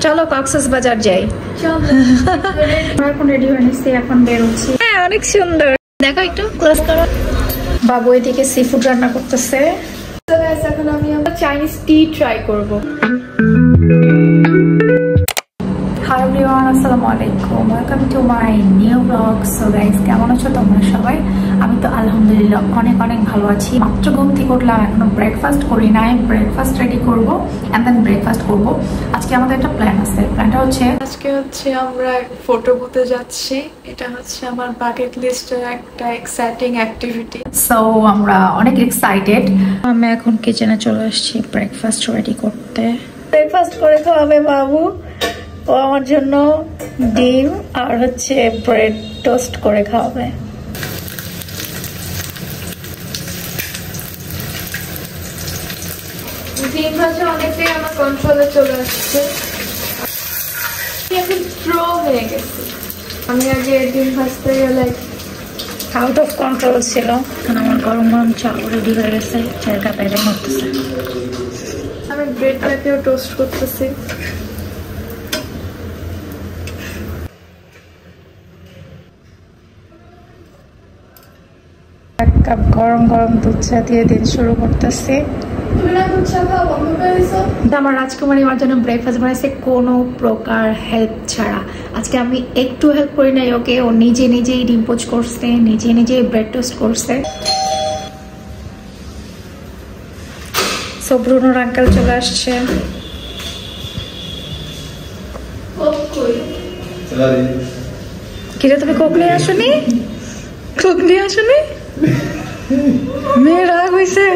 চলো কক্সবাজার যাই। এখন রেডি হয়ে নিচ্ছি, এখন বেরোচ্ছি। হ্যাঁ অনেক সুন্দর, দেখো একটু ক্লোজ করো। বাবু এদিকে সি ফুড রান্না করতেছে। এখন আমি আমার চাইনিজ টি ট্রাই করবো। হাই এভরিওয়ান, আসসালামু আলাইকুম, welcome to my new blog. So guys, কেমন আছো তোমরা সবাই? আমি তো আলহামদুলিল্লাহ অনেক অনেক ভালো আছি। মাত্র ঘুম থেকে উঠলাম, এখনো ব্রেকফাস্ট করি নাই। ব্রেকফাস্ট রেডি করবো এন্ড দেন ব্রেকফাস্ট করবো। আজকে আমাদের একটা প্ল্যান আছে। প্ল্যানটা হচ্ছে আজকে আমরা ফটো বুথে যাচ্ছি। এটা হচ্ছে আমার বাকেট লিস্টের একটা এক্সাইটিং অ্যাক্টিভিটি। সো আমরা অনেক এক্সাইটেড। আমি এখন কিচেনে চলে আসছি ব্রেকফাস্ট রেডি করতে। ব্রেকফাস্ট করে খাওয়াবে বাবু। ও আমার জন্য ডিম আর হচ্ছে ব্রেড টোস্ট করে খাওয়াবে। ডিম ভাজা অনেকটাই আমার কন্ট্রোলে চলে আসছে, এখন প্রো হয়ে গেছে। আমি আগে ডিম ভাজতে গেলে আউট অফ কন্ট্রোল ছিল। এখন আমার গরম গরম চা রেডি হয়ে গেছে, চায়ের কাপে মরতেছে। আমি ব্রেডটাকেও টোস্ট করতেছি। এক কাপ গরম গরম দুধ চা দিয়ে দিন শুরু করতেছি। আমার রাজকুমারী আমার জন্য ব্রেকফাস্ট বানাইছে কোনো প্রকার হেল্প ছাড়া। আজকে আমি একটু হেল্প করি নাই ওকে। ও নিজে নিজেই ডিম পোচ করছে, নিজে নিজেই ব্রেড টোস্ট করছে। সো ব্রুনোর আঙ্কেল চলে আসছে। কিরে তুমি কোক নিয়ে আসনি? কোক নিয়ে আসনি? মেয়ে রাগ হয়েছে।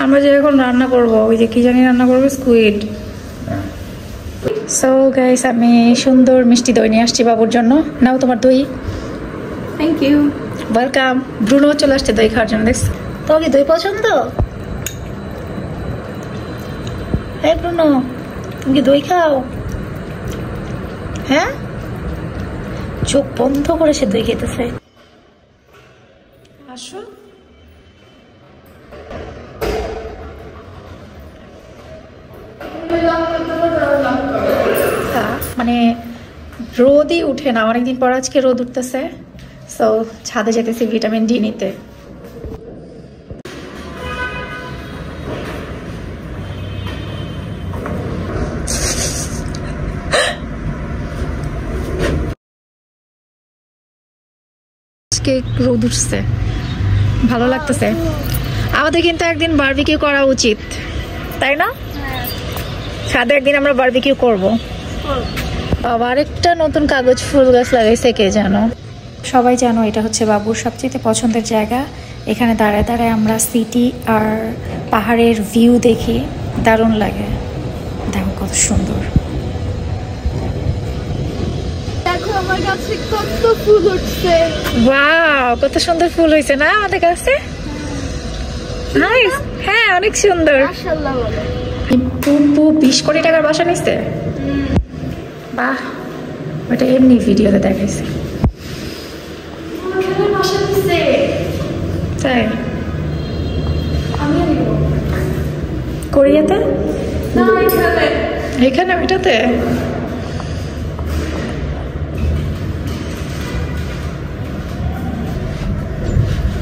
আমরা যে এখন রান্না করবো, ওই যে কি জানি রান্না করবো, স্কুইড। সো গাইস, আমি সুন্দর মিষ্টি দই নিয়ে আসছি বাবুর জন্য। নাও তোমার দই। Thank you, welcome. ব্রুনো চলে আসছে দই খাওয়ার জন্য। দেখছো তোমার কি দই পছন্দ? হ্যাঁ ব্রুনো, তুমি কি দই খাও? হ্যাঁ, চোখ বন্ধ করে সে দই খেতেছে। আসো। মানে রোদই উঠে না, অনেকদিন পর আজকে রোদ উঠতেছে। সো ছাদে যেতেছি ভিটামিন ডি নিতে। রোদ উঠছে, ভালো লাগতেছে। আমাদের কিন্তু একদিন বারবিকিউ করা উচিত, তাই না? ছাদে একদিন আমরা বারবিকিউ করবো। আবার একটা নতুন কাগজ ফুল গাছ লাগাইছে কে জানো। সবাই জানো এটা হচ্ছে বাবুর সবচেয়ে পছন্দের জায়গা। এখানে দাঁড়ায় দাঁড়ায় আমরা সিটি আর পাহাড়ের ভিউ দেখি, দারুণ লাগে। দেখো কত সুন্দর। দেখো আমার গাছে কত ফুল উঠছে। ওয়াও, কত সুন্দর ফুল হয়েছে না আমাদের কাছে। নাইস। হ্যাঁ অনেক সুন্দর। মাশাআল্লাহ বলে। 20 কোটি টাকার বাসা নিচ্ছে। বাহ, ওটা এমনি ভিডিওতে দেখাইছে। তাই কোরিয়াতে না, এখানে ওইটাতে।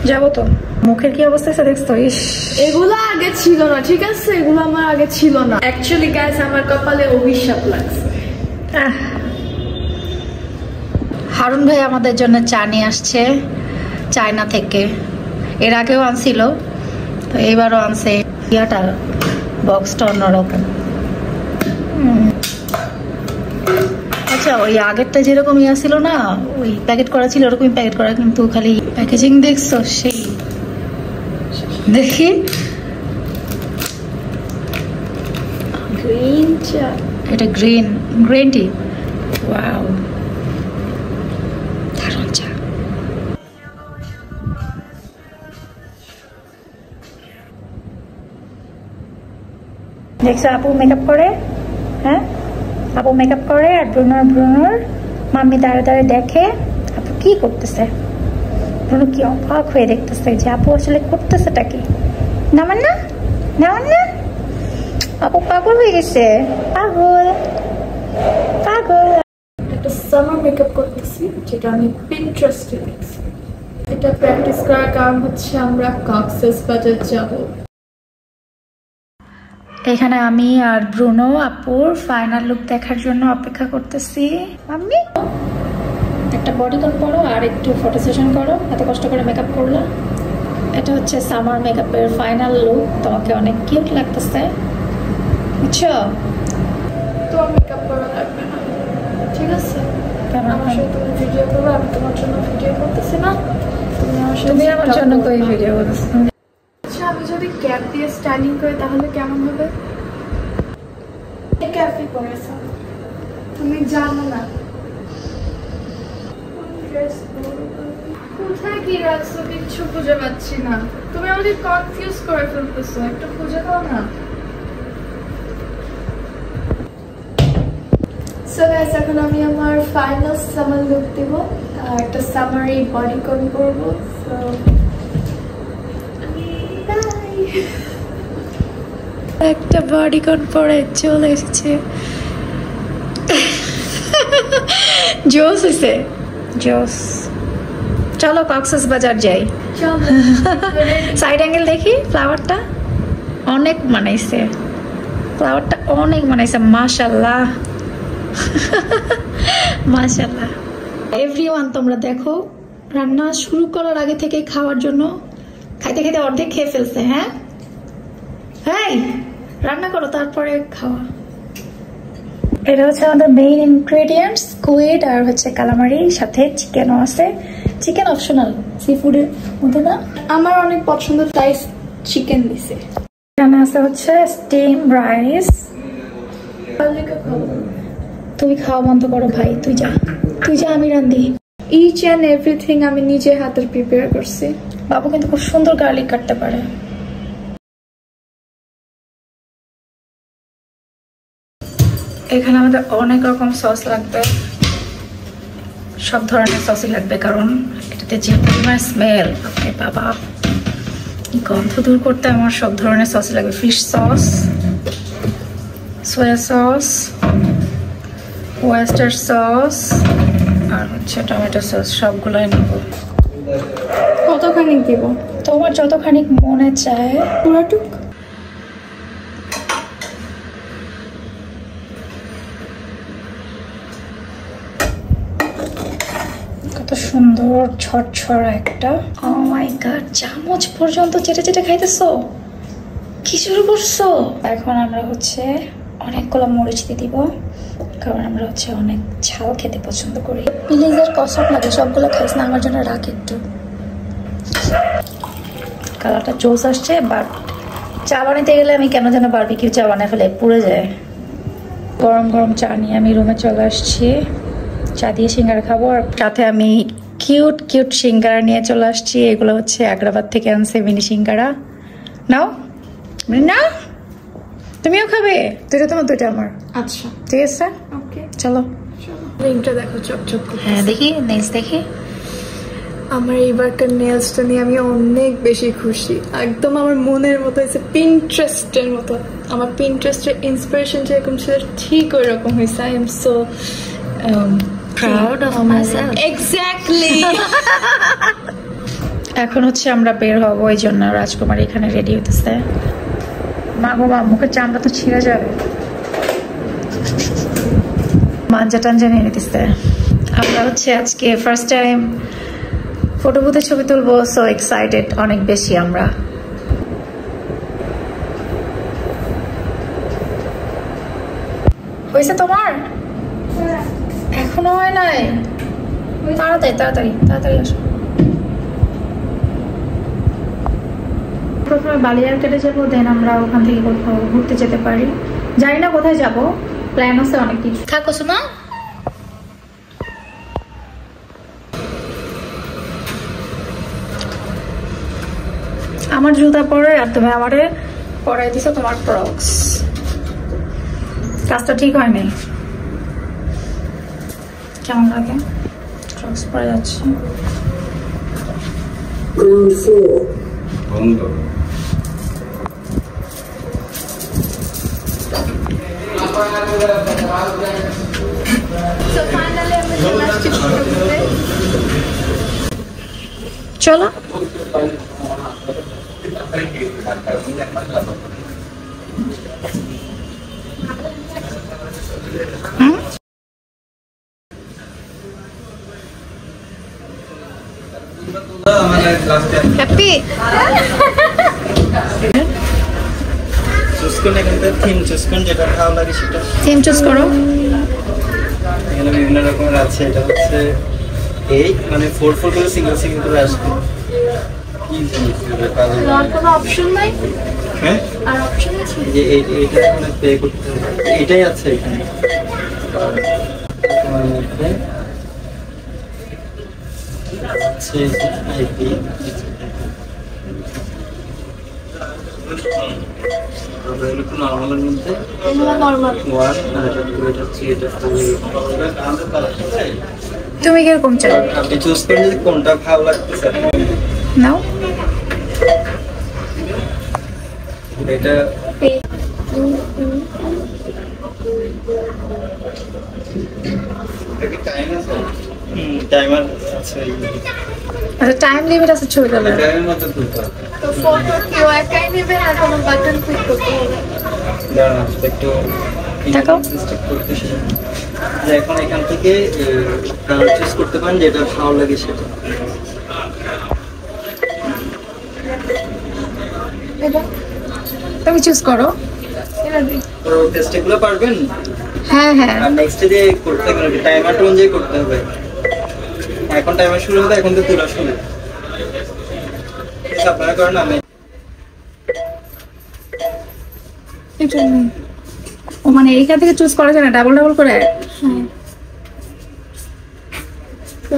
যাবো তো। মুখের কি অবস্থা আছে দেখছো? এগুলো আগে ছিল না, ঠিক আছে? এগুলো আমার আগে ছিল না। অ্যাকচুয়ালি গাইস, আমার কপালে অভিশাপ লাগছে। হারুন ভাই আমাদের জন্য চা নিয়ে আসছে চায়না থেকে। এর আগেও আনছিল, তো এইবারও আনছে। ইয়াটা বক্সটা অন্যরকম। আচ্ছা, ওই আগেরটা যেরকম ইয়া ছিল না, ওই প্যাকেট করা ছিল ওরকমই প্যাকেট করা, কিন্তু খালি প্যাকেজিং দেখছো সেই। দেখি গ্রিন চা, এটা গ্রিন টি। ওয়াও, দারুণ চা। দেখছো আপু মেকআপ করে? হ্যাঁ, আপু মেকআপ করে আর ব্রুনোর মাম্মি দাঁড়ে দাঁড়ে দেখে আপু কি করতেছে। ব্রুনো কি অবাক হয়ে দেখতেছে যে আপু আসলে করতেছেটা কি। নামান না, নামান না। আপু পাগল হয়ে গেছে, পাগল পাগল। একটা সামার মেকআপ করতেছি যেটা আমি পিন্টারেস্টে দেখছি। এটা প্র্যাকটিস করার কারণ হচ্ছে আমরা কক্সবাজার যাব। এখানে আমি আর ব্রুনো আপুর ফাইনাল লুক দেখার জন্য অপেক্ষা করতেছি। আমি একটা বডিকন পরো আর একটু ফটো সেশন করো, এত কষ্ট করে মেকআপ করলাম। এটা হচ্ছে সামার মেকআপের ফাইনাল লুক, তোমাকে অনেক কিউট লাগতেছে, বুঝছো? তো মেকআপ করা লাগবে না, ঠিক আছে? কেন? আমার সাথে তুমি ভিডিও করবে, আমি তোমার জন্য ভিডিও করতেছি না। তুমি আমার জন্য কই ভিডিও করতেছ? আচ্ছা, আমি যদি ক্যাপ দিয়ে স্টাইলিং করি তাহলে কেমন হবে? ক্যাপই পরেছো, তুমি জানো না কোথায় কি রাখছো, কিচ্ছু খুঁজে পাচ্ছি না। তুমি আমাকে কনফিউজ করে ফেলতেছো, একটু খুঁজে দাও না। সো গাইস, এখন আমি আমার ফাইনাল সামার লুক দিব আর একটা সামারি বডিকন করবো। So bye. একটা বডিকন পরে চলে এসেছে, জোস হয়েছে, জোস। চলো কক্সবাজার যাই। সাইড অ্যাঙ্গেল দেখি, ফ্লাওয়ারটা অনেক মানাইছে, ফ্লাওয়ারটা অনেক মানাইছে, মাশাআল্লাহ মাশাআল্লাহ। এভরিওয়ান, তোমরা দেখো রান্না শুরু করার আগে থেকে খাওয়ার জন্য খাইতে খাইতে অর্ধেক খেয়ে ফেলছে। হ্যাঁ হ্যাঁ, রান্না করো তারপরে খাওয়া। এটা হচ্ছে আমাদের মেইন ইনগ্রেডিয়েন্টস, স্কুইড আর হচ্ছে কালামারি, সাথে চিকেনও আছে। চিকেন অপশনাল, সি ফুডের মধ্যে না। আমার অনেক পছন্দ তাই চিকেন দিছে। এখানে আছে হচ্ছে স্টিম রাইস। তুমি খাওয়া বন্ধ করো ভাই, তুই যা, তুই যা, আমি রান্ধি। ইচ অ্যান্ড এভরিথিং আমি নিজে হাতে প্রিপেয়ার করছি। বাবু কিন্তু খুব সুন্দর গার্লিক কাটতে পারে। এখানে আমাদের অনেক রকম সস লাগবে, সব ধরনের সসই লাগবে, কারণ এটাতে যে পরিমাণ স্মেল, বাবা গন্ধ দূর করতে আমার সব ধরনের সস লাগবে। Fish sauce, soya sauce, oyster sauce আর হচ্ছে টমেটো সস, সবগুলোই নেব। কতখানি দিব? তোমার যতখানি মনে চায়। পুরাটুক? কত সুন্দর ঝরঝরা একটা। ও মাই গড, চামচ পর্যন্ত চেটে চেটে খাইতেছো, কি শুরু করছো? এখন আমরা হচ্ছে অনেকগুলো মরিচ দিয়ে দিব, কারণ আমরা হচ্ছে অনেক ঝাল খেতে পছন্দ করি। প্লিজের কসম লাগে, সবগুলো খাইস না, আমার জন্য রাখ একটু। কালারটা জোস আসছে, বাট চা বানাতে গেলে আমি কেন যেন বারবিকিউ চা বানায় ফেলে, পুড়ে যায়। গরম গরম চা নিয়ে আমি রুমে চলে আসছি, চা দিয়ে সিঙ্গারা খাবো। আর সাথে আমি কিউট কিউট সিঙ্গারা নিয়ে চলে আসছি। এগুলো হচ্ছে আগ্রাবাদ থেকে আনছে মিনি সিঙ্গারা। নাও না, তুমিও খাবে? দুইটা তোমার, দুইটা আমার। আচ্ছা ঠিক আছে, ওকে, চলো। লিংকটা দেখো চকচক করতেছে। হ্যাঁ দেখি, নেক্সট দেখি। আমার এইবারকার নেলসটা নিয়ে আমি অনেক বেশি খুশি, একদম আমার মনের মতো হয়েছে, পিন্টারেস্টের মতো। আমার পিন্টারেস্টের ইন্সপিরেশন যেরকম ছিল ঠিক ওই রকম হয়েছে। I am so proud of myself. Exactly. এখন হচ্ছে আমরা বের হব, ওই জন্য রাজকুমার এখানে রেডি হতেছে। মা গো মা, মুখের চামড়া তো ছিঁড়ে যাবে। মাঞ্জা টাঞ্জা নিয়ে নিতেছে। আমরা হচ্ছে আজকে ফার্স্ট টাইম ফটো বুথে ছবি তুলবো, সো এক্সাইটেড অনেক বেশি আমরা। হয়েছে তোমার? এখনো হয় নাই? তাড়াতাড়ি তাড়াতাড়ি তাড়াতাড়ি আসো। প্রথমে বালিয়ারকেটে যাবো, দেন আমরা ওখান থেকে কোথাও ঘুরতে যেতে পারি। জানি না কোথায় যাব, প্ল্যান আছে অনেক কিছু। থাকো শোনা। আমার জুতা পরে আর তুমি আমারে পরাই দিছো তোমার ক্রক্স। কাজটা ঠিক হয়নি। কেমন লাগে ক্রক্স পরে যাচ্ছে? বন্ধ। So finally আমি চলে আসছি ঘুরতে। চলো। হ্যাপি চুজ করুন, এখান থেকে থিম চুজ করুন, যেটা ভালো লাগে সেটা। থিম চুজ করো। এখানে বিভিন্ন রকমের আছে। এটা হচ্ছে এই মানে 4 করে সিঙ্গেল সিঙ্গেল করে আসবে। আর কোনো অপশন নাই? হ্যাঁ, আর অপশন আছে? যে এইটা এখানে পে করতে হবে, এটাই আছে এখানে। তোমার মধ্যে আছে আইপি, নর্মালের মধ্যে এগুলো নরমাল। 1 আর এটা 2, এটা 3, এটা 4। তুমি কিরকম চাও? আপনি চুজ করেন যে কোনটা ভালো লাগতেছে। নাও। এটা টাইমার আছে, আচ্ছা টাইম লিমিট আছে ছবি তোলার। টাইমের মধ্যে তুলতে হবে। তো ফটো কেউ একাই নেবে না কোনো বাটন ক্লিক করতে হবে? দাঁড়ান একটু দেখো। সিস্টেম করতে শিখুন। যে এখন এখান থেকে কালার চুজ করতে পারেন, যেটা ভালো লাগে সেটা। এটা তুমি চুজ করো। এটা দিই। তো টেস্টগুলো পারবেন। হ্যাঁ হ্যাঁ। আর নেক্সট যে করতে হবে টাইমারটা অনুযায়ী করতে হবে। এখন টাইমার শুরু হবে, এখন তো তোলা শুরু। আপনারা করেন, আমি এটা নেই। ও মানে এইখান থেকে চুজ করা যায় না ডাবল ডাবল করে? হ্যাঁ। তো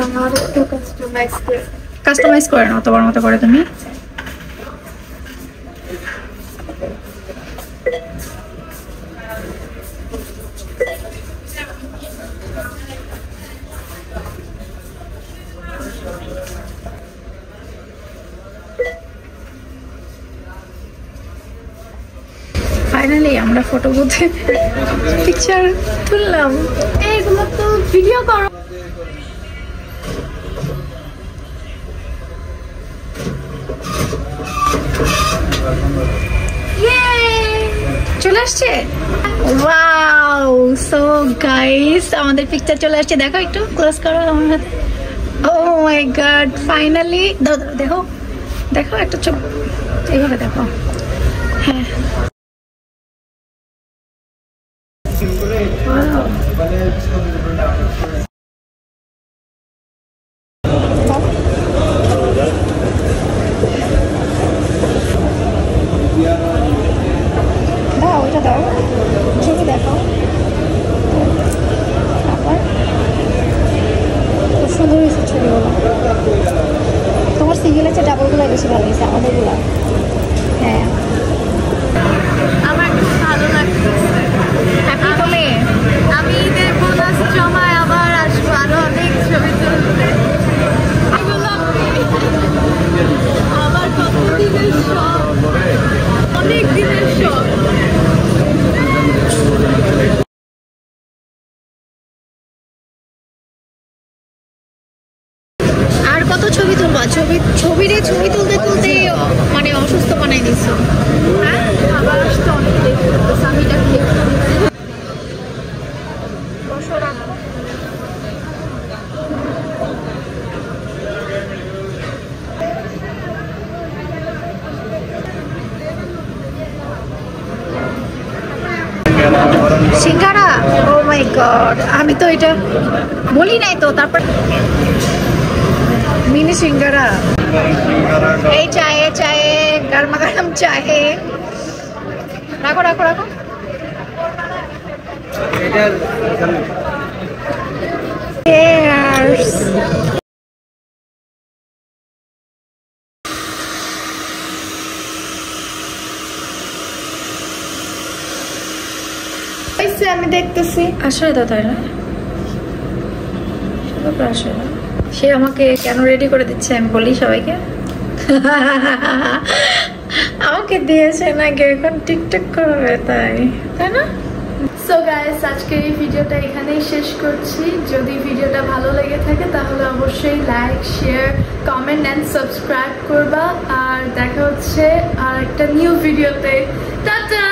আমার একটু কাস্টমাইজ করে। কাস্টমাইজ করে নাও তোমার মতো করে তুমি। ফাইনালি আমরা ফটো বুথে পিকচার তুললাম। এইগুলো তো ভিডিও করো। চলে আসছে। ওয়াও, সো গাইস আমাদের পিকচার চলে আসছে। দেখো একটু ক্লোজ করো আমার হাতে। ও মাই গড, ফাইনালি দেখো দেখো একটা চোখ এইভাবে দেখো। হ্যাঁ দাও, ওইটা দাও, ছবি দেখো। খুব সুন্দর হয়েছে ছবিগুলো। তোমার সিঙ্গেল আছে, ডাবলগুলো বেশি ভালো হয়েছে আমাদেরগুলো। হ্যাঁ আমার খুব ভালো লাগতেছে। হ্যাপি তুমি? আমি ঈদের বোনাস জমায় আবার আসবো আরো অনেক ছবি তুলতে। এগুলো আমার কত দিনের শখ, অনেক দিনের শখ। আর কত ছবি তুলবা? ছবি তুলতে তুলতে মানে অসুস্থ বানাই দিচ্ছ। হ্যাঁ আবার আসতে অনেক লেট করতেছে। আমি এটা ক্লিক করতেছি। সিঙ্গারা, ও মাই গড, আমি তো এটা বলি নাই তো। তারপর মিনি সিঙ্গারা, এই চায়ে চায়ে গরমা গরম চায়ে। রাখো রাখো রাখো। Cheers. আমি দেখতেছি। আসলে তো তাই না, আসলে সে আমাকে কেন রেডি করে দিচ্ছে আমি বলি সবাইকে। আমাকে দিয়েছে নাকি এখন টিকটক করবে, তাই তাই না? সো গাইস, আজকের এই ভিডিওটা এখানেই শেষ করছি। যদি ভিডিওটা ভালো লেগে থাকে তাহলে অবশ্যই like, share, comment and subscribe করবা। আর দেখা হচ্ছে আর একটা নিউ ভিডিওতে। টাটা।